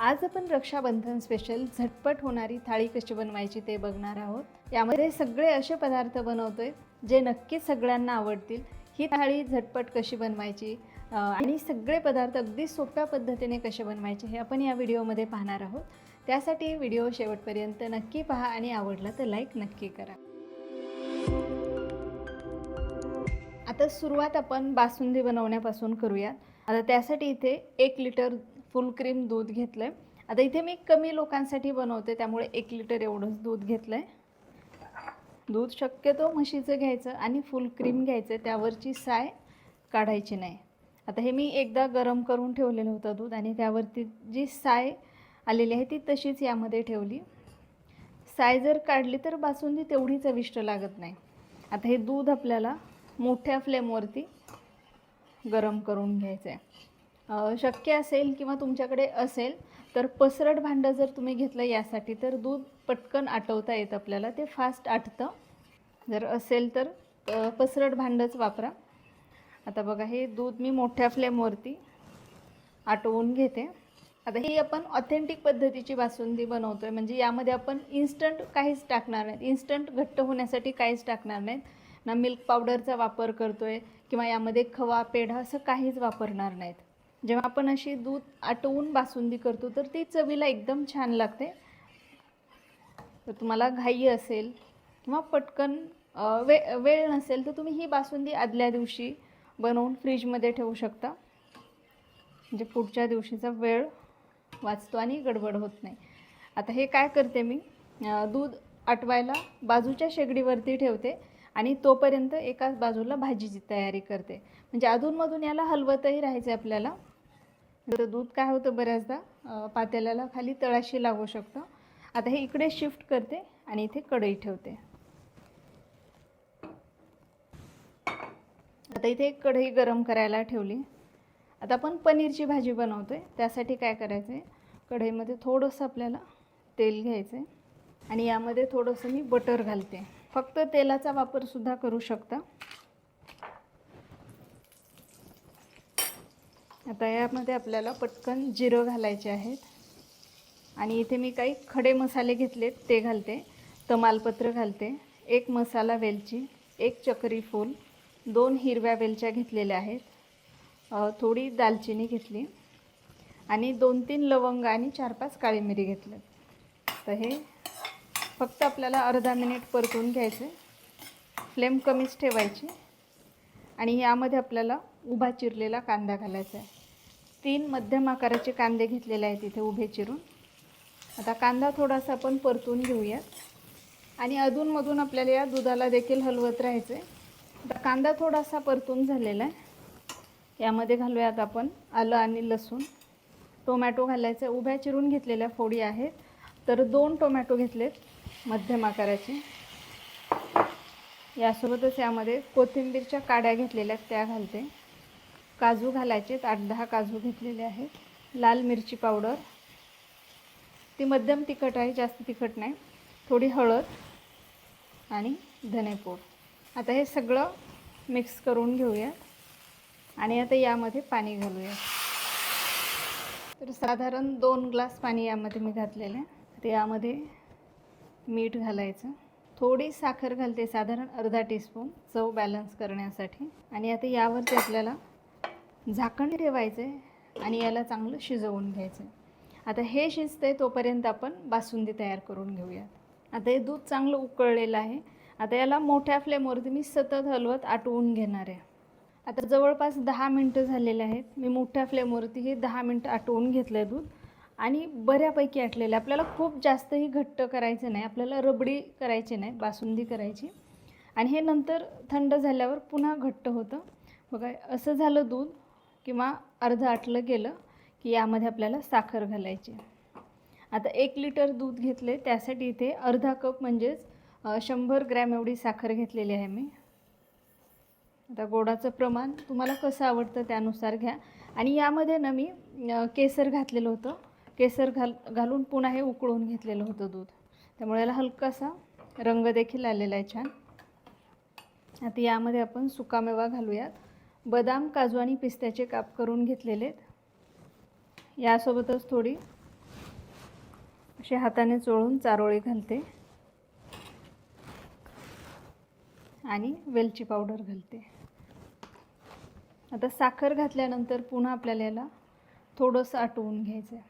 आज आपण रक्षाबंधन स्पेशल झटपट होणारी थाळी कशी बनवायची ते बघणार आहोत। यामध्ये सगळे असे पदार्थ बनवतोय जे नक्कीच सगळ्यांना आवडतील। ही थाळी झटपट कशी बनवायची आणि सगळे पदार्थ अगदी सोप्या पद्धतीने कसे बनवायचे हे आपण या व्हिडिओमध्ये पाहणार आहोत। त्यासाठी व्हिडिओ शेवटपर्यंत नक्की पहा आणि आवडला तर लाईक नक्की करा। आता सुरुवात आपण बासुंदी बनवण्यापासून करूयात। आता त्यासाठी इथे 1 लिटर फुल क्रीम दूध घेतलंय। आता इथे मी कमी लोकांसाठी बनवते त्यामुळे 1 लिटर एवढंच दूध घेतलंय। दूध शक्यतो म्हशीचं घ्यायचं आणि फुल क्रीम घ्यायचं, त्यावरची साय काढायची नाही। आता हे मी एकदा गरम करून ठेवलेलं होतं दूध आणि त्यावरती जी साय आलेली आहे ती तशीच यामध्ये ठेवली। साय जर काढली तर बासुंदी तेवढी चविष्ट लागत नाही। आता हे दूध आपल्याला मोठ्या फ्लेमवरती गरम करून घ्यायचं आहे। शक्य असेल किंवा तुमच्याकडे असेल तर पसरट भांडं जर तुम्ही घेतलं यासाठी तर दूध पटकन आटवता येतं आपल्याला, ते फास्ट आटतं। जर असेल तर पसरट भांडंच वापरा। आता बघा हे दूध मी मोठ्या फ्लेमवरती आटवून घेते। आता ही आपण ऑथेंटिक पद्धतीची बासुंदी बनवतोय, म्हणजे यामध्ये आपण इन्स्टंट काहीच टाकणार नाहीत, इन्स्टंट घट्ट होण्यासाठी काहीच टाकणार नाहीत ना, मिल्क पावडरचा वापर करतोय किंवा यामध्ये खवा पेढा असं काहीच वापरणार नाहीत। जेव्हा आपण अशी दूध आटवून बासुंदी करतो तर ती चवीला एकदम छान लागते। तर तुम्हाला घाई असेल किंवा पटकन वेळ नसेल तर तुम्ही ही बासुंदी आदल्या दिवशी बनवून फ्रीजमध्ये ठेवू शकता, म्हणजे पुढच्या दिवशीचा वेळ वाचतो आणि गडबड होत नाही। आता हे काय करते मी, दूध आटवायला बाजूच्या शेगडीवरती ठेवते आणि तोपर्यंत एकाच बाजूला भाजीची तयारी करते, म्हणजे अधूनमधून याला हलवतही राहायचं आपल्याला। तर दूध काय होतं बऱ्याचदा पातेल्याला खाली तळाशी लागू शकतं। आता हे इकडे शिफ्ट करते आणि इथे कढई ठेवते। आता इथे एक कढई गरम करायला ठेवली। आता आपण पनीरची भाजी बनवतोय त्यासाठी काय करायचं आहे, कढईमध्ये थोडंसं आपल्याला तेल घ्यायचं आहे आणि यामध्ये थोडंसं मी बटर घालते। फक्त तेलाचा वापरसुद्धा करू शकता। आता यामध्ये आपल्याला पटकन जिरं घालायचे आहेत आणि इथे मी काही खडे मसाले घेतलेत ते घालते। तमालपत्र घालते, 1 मसाला वेलची, 1 चक्री फूल, 2 हिरव्या वेलच्या घेतलेल्या आहेत, थोडी दालचिनी घेतली आणि 2-3 लवंग आणि 4-5 काळी मिरी घेतले। तर हे फक्त आपल्याला अर्धा मिनिट परतून घ्यायचे, फ्लेम कमीच ठेवायची आणि यामध्ये आपल्याला उभा चिरलेला कांदा घालायचा आहे। 3 मध्यम आकाराचे कांदे घेतलेले आहेत इथे उभे चिरून। आता कांदा थोडासा आपण परतून घेऊयात आणि अधूनमधून आपल्याला या दुधाला देखील हलवत राहायचं आहे। आता कांदा थोडासा परतून झालेला आहे, यामध्ये घालूयात आपण आलं आणि लसूण। टोमॅटो घालायचं, उभ्या चिरून घेतलेल्या फोडी आहेत, तर 2 टोमॅटो घेतलेत मध्यम आकाराचे। यासोबतच यामध्ये कोथिंबीरच्या काड्या घेतलेल्या त्या घालते, काजू घालायचे 8-10 काजू घेतलेले आहेत, लाल मिरची पावडर, ती मध्यम तिखट आहे, जास्त तिखट नाही, थोडी हळद आणि धनेपूड। आता हे सगळं मिक्स करून घेऊया आणि आता यामध्ये पाणी घालूया। तर साधारण 2 ग्लास पाणी यामध्ये मी घातलेलं आहे। तर यामध्ये मीठ घालायचं, थोडी साखर घालते, साधारण अर्धा टीस्पून चव बॅलन्स करण्यासाठी। आणि आता यावरती आपल्याला झाकण ठेवायचं आहे आणि याला चांगलं शिजवून घ्यायचं आहे। आता हे शिजते तोपर्यंत आपण बासुंदी तयार करून घेऊया। आता हे दूध चांगलं उकळलेलं आहे, आता याला मोठ्या फ्लेमवरती मी सतत हलवत आटवून घेणार आहे। आता जवळपास 10 मिनटं झालेले आहेत, मी मोठ्या फ्लेमवरती हे 10 मिनटं आटवून घेतलं आहे दूध आणि बऱ्यापैकी आटलेलं आहे। आपल्याला खूप जास्तही घट्ट करायचं नाही, आपल्याला रबडी करायची नाही, बासुंदी करायची। आणि हे नंतर थंड झाल्यावर पुन्हा घट्ट होतं बघा। असं झालं दूध किंवा अर्धं आटलं गेलं की यामध्ये आपल्याला साखर घालायची। आता 1 लिटर दूध घेतले त्यासाठी इथे अर्धा कप म्हणजेच 100 ग्रॅम एवढी साखर घेतलेली आहे मी। आता गोडाचं प्रमाण तुम्हाला कसं आवडतं त्यानुसार घ्या। आणि यामध्ये ना मी केसर घातलेलं होतं, केसर घालून पुन्हा हे उकळून घेतलेलं होतं दूध, त्यामुळे याला हलकासा रंग देखील आलेला आहे छान। आता यामध्ये आपण सुकामेवा घालूयात, बदाम, काजू आणि पिस्त्याचे काप करून घेतलेले आहेत। यासोबतच थोडी असे हाताने चोळून चारोळी घालते आणि वेलची पावडर घालते. आता साखर घातल्यानंतर पुन्हा आपल्याला याला थोडंसं आटवून घ्यायचं आहे.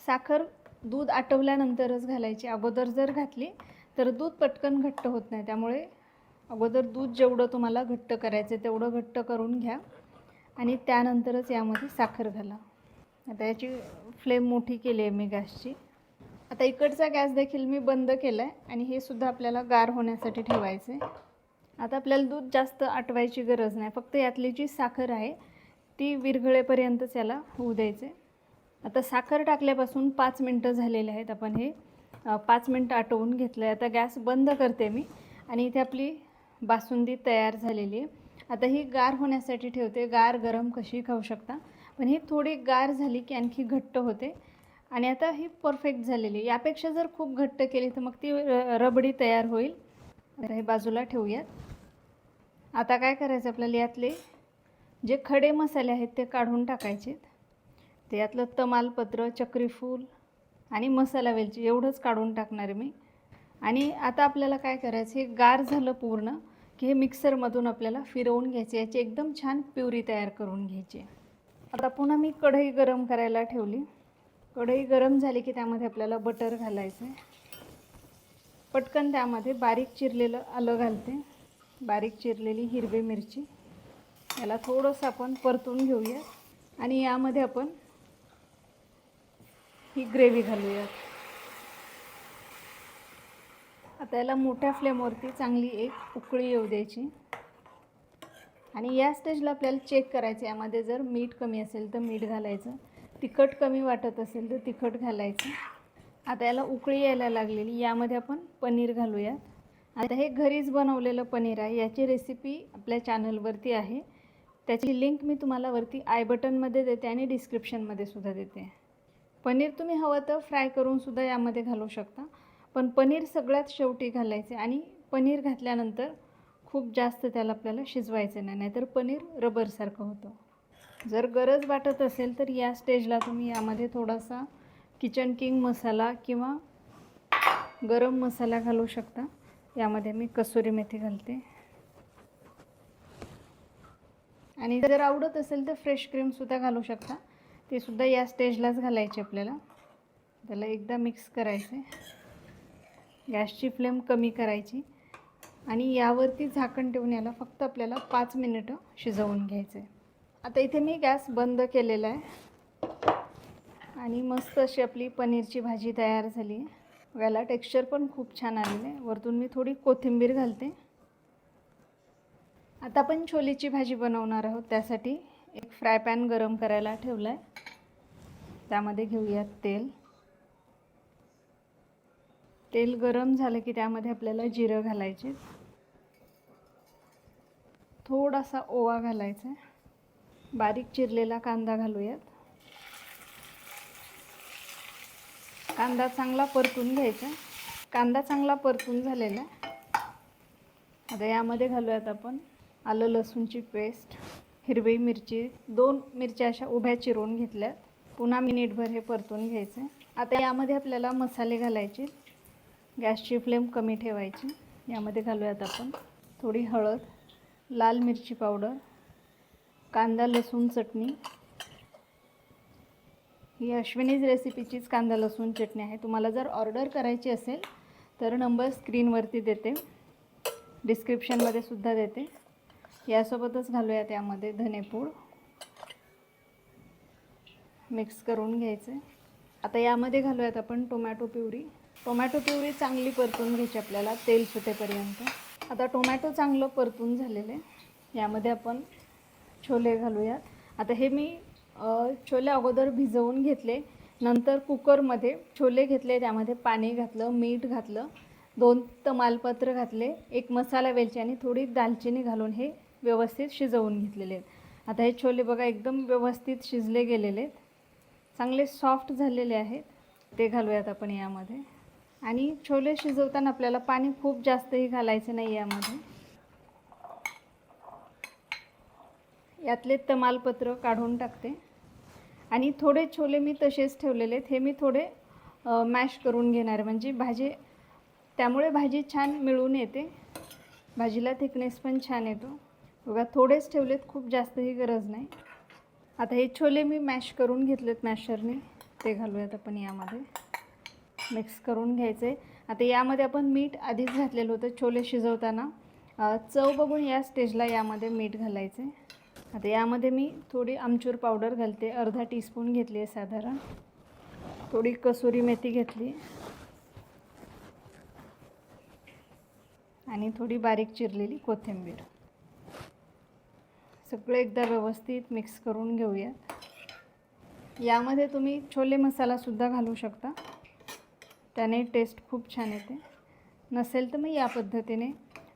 साखर दूध आटवल्यानंतरच घालायची. अगोदर जर घातली तर दूध पटकन घट्ट होत नाही. त्यामुळे अगोदर दूध जेवढं तुम्हाला घट्ट करायचं तेवढं घट्ट करून घ्या आणि त्यानंतरच यामध्ये साखर घाला. आता याची फ्लेम मोठी केली आहे मी गॅसची. आता इकडचा गॅस देखील मी बंद केला आहे आणि हे सुद्धा आपल्याला गार होण्यासाठी ठेवायचं आहे. आता आपल्याला दूध जास्त आटवायची गरज नाही. फक्त यातली जी साखर आहे ती विरघळेपर्यंतच याला होऊ द्यायचे. आता साखर टाकल्यापासून 5 मिनटं झालेले आहेत. आपण हे 5 मिनटं आटवून घेतलं आहे. आता गॅस बंद करते मी आणि इथे आपली बासुंदी तयार झालेली आहे. आता ही गार होण्यासाठी ठेवते. गार गरम कशी खाऊ शकता, पण ही थोडी गार झाली की आणखी घट्ट होते आणि आता ही परफेक्ट झालेली आहे. यापेक्षा जर खूप घट्ट केली तर मग ती रबडी तयार होईल. आता हे बाजूला ठेवूयात. आता काय करायचं, आपल्याला यातले जे खडे मसाले आहेत ते काढून टाकायचे. ते यातलं तमालपत्र, चक्रीफूल आणि मसाला वेलची एवढंच काढून टाकणार मी. आणि आता आपल्याला काय करायचं, हे गार झालं पूर्ण की हे मिक्सरमधून आपल्याला फिरवून घ्यायचे. याची एकदम छान प्युरी तयार करून घ्यायची. आता पुन्हा मी कढई गरम करायला ठेवली. कढई गरम झाली की त्यामध्ये आपल्याला बटर घालायचं आहे. पटकन त्यामध्ये बारीक चिरलेलं आलं घालते, बारीक चिरलेली हिरवी मिरची. याला थोडंसं आपण परतून घेऊया आणि यामध्ये आपण ही ग्रेव्ही घालूयात. आता याला मोठ्या फ्लेमवरती चांगली एक उकळी येऊ द्यायची आणि या स्टेजला आपल्याला चेक करायचं, यामध्ये जर मीठ कमी असेल तर मीठ घालायचं, तिखट कमी वाटत असेल तर तिखट घालायचं. आता याला उकळी यायला लागलेली, यामध्ये आपण पनीर घालूयात. आता हे घरीच बनवलेलं पनीर आहे. याची रेसिपी आपल्या चॅनलवरती आहे. त्याची लिंक मी तुम्हाला वरती आय बटनमध्ये देते आणि डिस्क्रिप्शनमध्ये सुद्धा देते. पनीर तुम्ही हवं तर फ्राय करून सुद्धा यामध्ये घालू शकता, पण पनीर सगळ्यात शेवटी घालायचे आणि पनीर घातल्यानंतर खूप जास्त त्याला आपल्याला शिजवायचं नाही, नाहीतर पनीर रबरसारखं होतं. जर गरज वाटत असेल तर या स्टेजला तुम्ही यामध्ये थोडासा किचन किंग मसाला किंवा गरम मसाला घालू शकता. यामध्ये मी कसुरी मेथी घालते आणि जर आवडत असेल तर फ्रेश क्रीमसुद्धा घालू शकता. ते सुद्धा या स्टेजलाच घालायचे आपल्याला. त्याला एकदा मिक्स करायचे. गॅसची फ्लेम कमी करायची आणि यावरती झाकण ठेवून याला फक्त आपल्याला 5 मिनिटं शिजवून घ्यायचं आहे. आता इथे मी गॅस बंद केलेला आहे आणि मस्त अशी आपली पनीरची भाजी तयार झाली आहे. याला टेक्स्चर पण खूप छान आलेलं आहे. वरतून मी थोडी कोथिंबीर घालते. आता आपण छोलेची भाजी बनवणार आहोत. त्यासाठी एक फ्राय पॅन गरम करायला ठेवला आहे. त्यामध्ये घेऊयात तेल. तेल गरम झालं की त्यामध्ये आपल्याला जिरं घालायचे, थोडासा ओवा घालायचा, बारीक चिरलेला कांदा घालूयात. कांदा चांगला परतून घ्यायचा. कांदा चांगला परतून झालेला आहे. आता यामध्ये घालूयात आपण आलं लसूणची पेस्ट, हिरवी मिरची, 2 मिरच्या अशा उभ्या चिरून घेतल्यात. पुन्हा मिनिटभर हे परतून घ्यायचं. आता यामध्ये आपल्याला मसाले घालायचे. गॅसची फ्लेम कमी ठेवायची. यामध्ये घालूयात आपण थोडी हळद, लाल मिरची पावडर, कांदा लसूण चटणी. ही अश्विनीज रेसिपीचीच कांदा लसूण चटणी आहे. तुम्हाला जर ऑर्डर करायची असेल तर नंबर स्क्रीनवरती देते, डिस्क्रिप्शनमध्ये सुद्धा देते. यासोबतच घालूयात यामध्ये धनेपूड. मिक्स करून घ्यायचे. आता यामध्ये घालूयात आपण टोमॅटो प्युरी. टोमॅटो प्युरी चांगली परतून घ्यायची आपल्याला तेल सुटेपर्यंत. आता टोमॅटो चांगलं परतून झालेले. यामध्ये आपण छोले घालूयात. आता हे मी छोले अगोदर भिजवून घेतले, नंतर कुकरमध्ये छोले घेतले, त्यामध्ये पाणी घातलं, मीठ घातलं, 2 तमालपत्र घातले, 1 मसाला वेलची आणि थोडी दालचिनी घालून हे व्यवस्थित शिजवून घेतलेले आहेत. आता हे छोले बघा एकदम व्यवस्थित शिजले गेलेले आहेत, चांगले सॉफ्ट झालेले आहेत. ते घालूयात आपण यामध्ये. आणि छोले शिजवताना आपल्याला पाणी खूप जास्तही घालायचं नाही यामध्ये. यातले तमालपत्र काढून टाकते आणि थोडे छोले मी तसेच ठेवलेले आहेत. हे मी थोडे मॅश करून घेणार आहे, म्हणजे भाजी, त्यामुळे भाजी छान मिळून येते, भाजीला थिकनेस पण छान येतो. बघा थोडेच ठेवलेत, खूप जास्तही गरज नाही. आता हे छोले मी मॅश करून घेतलेत मॅशरने, ते घालूयात आपण यामध्ये. मिक्स करून घ्यायचे. आता यामध्ये आपण मीठ आधीच घातलेलं होतं छोले शिजवताना. चव बघून या स्टेजला यामध्ये मीठ घालायचे. आता यामध्ये मी थोडी आमचूर पावडर घालते, अर्धा टीस्पून घेतली आहे साधारण. थोडी कसुरी मेथी घेतली आणि थोडी बारीक चिरलेली कोथिंबीर. सगळं एकदा व्यवस्थित मिक्स करून घेऊयात. यामध्ये तुम्ही छोले मसालासुद्धा घालू शकता, त्याने टेस्ट खूप छान येते. नसेल तर मग या पद्धतीने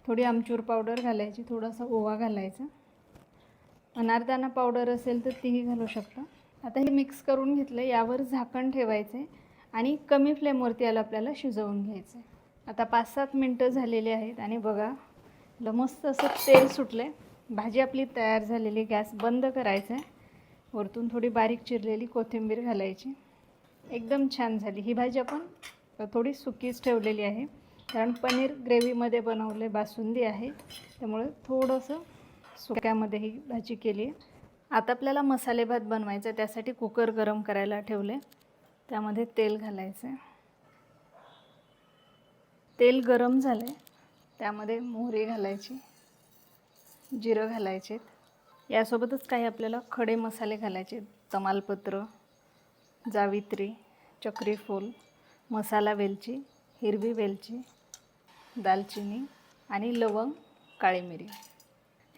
थोडी आमचूर पावडर घालायची, थोडासा ओवा घालायचा. अनारदाना पावडर असेल तर तीही घालू शकता. आता हे मिक्स करून घेतलं, यावर झाकण ठेवायचे आणि कमी फ्लेमवरती याला आपल्याला शिजवून घ्यायचं. आता 5-7 मिनटं झालेली आहेत आणि बघा मस्त असं तेल सुटले. भाजी आपली तयार झालेली. गॅस बंद करायचा आहे. वरतून थोडी बारीक चिरलेली कोथिंबीर घालायची. एकदम छान झाली ही भाजी. आपण थोडी सुकीच ठेवलेली आहे, कारण पनीर ग्रेव्हीमध्ये बनवले, बासुंदी आहे, त्यामुळे थोडंसं सुक्यामध्ये ही भाजी केली आहे. आता आपल्याला मसाले भात बनवायचा, त्यासाठी कुकर गरम करायला ठेवले. त्यामध्ये तेल घालायचं. तेल गरम झाले, त्यामध्ये मोहरी घालायची, जिरं घालायचे. यासोबतच काही आपल्याला खडे मसाले घालायचे. तमालपत्र, जावित्री, चक्रीफूल, मसाला वेलची, हिरवी वेलची, दालचिनी आणि लवंग, काळी मिरी.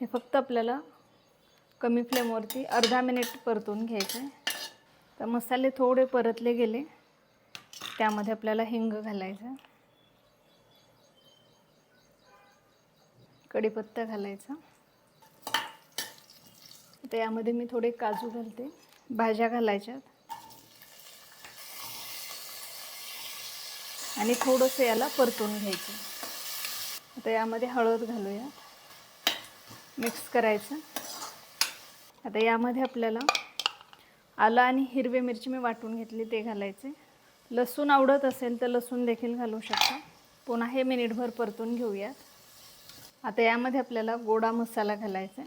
हे फक्त आपल्याला कमी फ्लेमवरती अर्धा मिनिट परतून घ्यायचे. तर मसाले थोडे परतले गेले, त्यामध्ये आपल्याला हिंग घालायचा, कढीपत्ता घालायचा. तर यामध्ये मी थोडे काजू घालते. भाज्या घालायच्यात आणि थोडंसं याला परतून घ्यायचं. आता यामध्ये हळद घालूया, मिक्स करायचं. आता यामध्ये आपल्याला आलं आणि हिरवी मिरची मी वाटून घेतली ते घालायचे. लसूण आवडत असेल तर लसूण देखील घालू शकता. पुन्हा हे मिनिटभर परतून घेऊयात. आता यामध्ये आपल्याला गोडा मसाला घालायचा.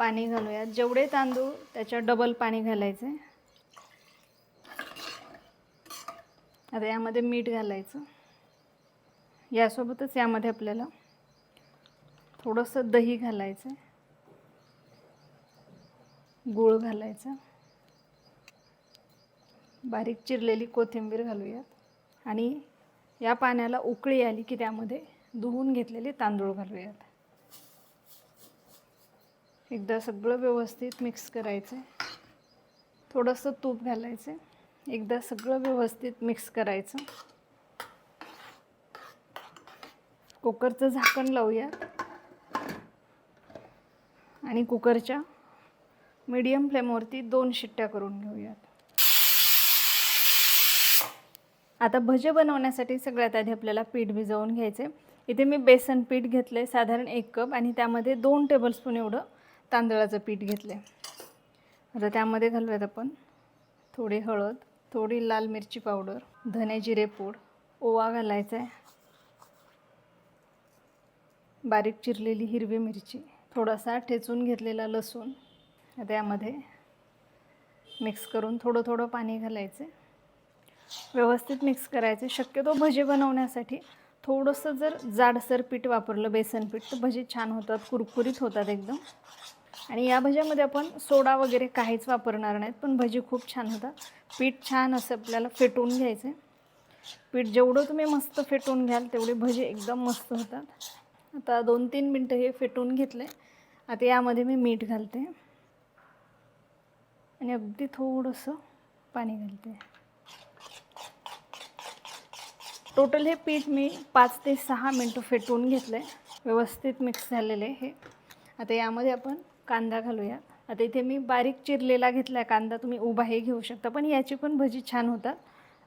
पाणी घालूयात. जेवढे तांदूळ त्याच्या डबल पाणी घालायचे. आता यामध्ये मीठ घालायचं. यासोबतच यामध्ये आपल्याला थोडंसं दही घालायचं, गूळ घालायचा, बारीक चिरलेली कोथिंबीर घालूयात आणि या पाण्याला उकळी आली की त्यामध्ये धुवून घेतलेले तांदूळ घालूयात. एकदा सगळं व्यवस्थित मिक्स करायचं. थोडंसं तूप घालायचं. एकदा सगळं व्यवस्थित मिक्स करायचं. कुकरचं झाकण लावूयात आणि कुकरच्या मीडियम फ्लेमवरती 2 शिट्ट्या करून घेऊयात. आता भजे बनवण्यासाठी सगळ्यात आधी आपल्याला पीठ भिजवून घ्यायचे. इथे मी बेसन पीठ घेतले साधारण 1 कप आणि त्यामध्ये 2 टेबलस्पून एवढं तांदळाचं पीठ घेतले. आता त्यामध्ये घालूयात आपण थोडी हळद, थोडी लाल मिरची पावडर, धने जिरे पूड, ओवा घालायचा आहे, बारीक चिरलेली हिरवी मिरची, थोडासा ठेचून घेतलेला लसूण. आता यामध्ये मिक्स करून थोडं थोडं पाणी घालायचं. व्यवस्थित मिक्स करायचे. शक्यतो भजे बनवण्यासाठी थोडंसं जर जाडसर पीठ वापरलं, बेसन पीठ, तर भजे छान होतात, कुरकुरीत होतात एकदम. आणि या भज्यामध्ये आपण सोडा वगैरे काहीच वापरणार नाहीत, पण भजी खूप छान होतात. पीठ छान असं आपल्याला फेटून घ्यायचं. पीठ जेवढं तुम्ही मस्त फेटून घ्याल तेवढे भजे एकदम मस्त होतात. आता 2-3 मिनटं हे फेटून घेतले. आता यामध्ये मी मीठ घालते आणि अगदी थोडंसं पाणी घालते. टोटल हे पीठ मी 5 ते 6 मिनटं फेटून घेतलं आहे. व्यवस्थित मिक्स झालेलं आहे हे. आता यामध्ये आपण कांदा घालूया. आता इथे मी बारीक चिरलेला घेतला आहे कांदा, तुम्ही उभाही घेऊ शकता, पण याची पण भजी छान होतात.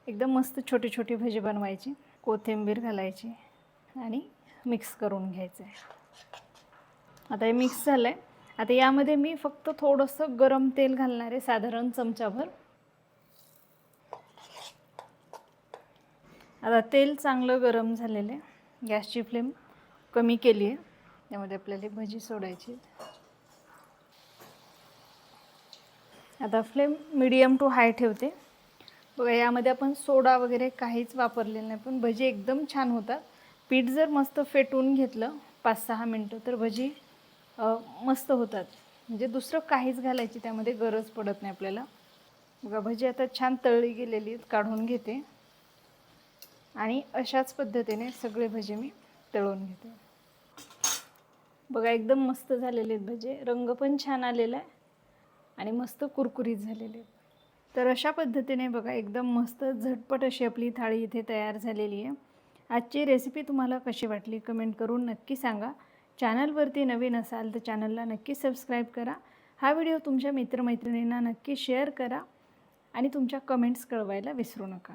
एकदम मस्त छोटी छोटी भजी बनवायची. कोथिंबीर घालायची आणि मिक्स करून घ्यायचं आहे. आता हे मिक्स झालं आहे. आता यामध्ये मी फक्त थोडंसं गरम तेल घालणार आहे, साधारण चमचाभर. आता तेल चांगलं गरम झालेलं आहे. गॅसची फ्लेम कमी केली आहे. त्यामध्ये आपल्याला भजी सोडायची. आता फ्लेम मीडियम टू हाय ठेवते. बघा यामध्ये आपण सोडा वगैरे काहीच वापरलेलं नाही, पण भजी एकदम छान होतात. पीठ जर मस्त फेटून घेतलं 5-6 मिनटं तर भजी मस्त होतात. म्हणजे दुसरं काहीच घालायची त्यामध्ये गरज पडत नाही आपल्याला. बघा भजी आता छान तळली गेलेली काढून घेते आणि अशाच पद्धतीने सगळे भजी मी तळून घेते. बघा एकदम मस्त झालेले आहेत भजी. रंग पण छान आलेला आहे आणि मस्त कुरकुरीत झालेले आहेत. तर अशा पद्धतीने बघा एकदम मस्त झटपट अशी आपली थाळी इथे तयार झालेली आहे. आजची रेसिपी तुम्हाला कशी वाटली कमेंट करून नक्की सांगा. चॅनलवरती नवीन असाल तर चॅनलला नक्की सबस्क्राईब करा. हा व्हिडिओ तुमच्या मित्रमैत्रिणींना नक्की शेअर करा आणि तुमच्या कमेंट्स कळवायला विसरू नका.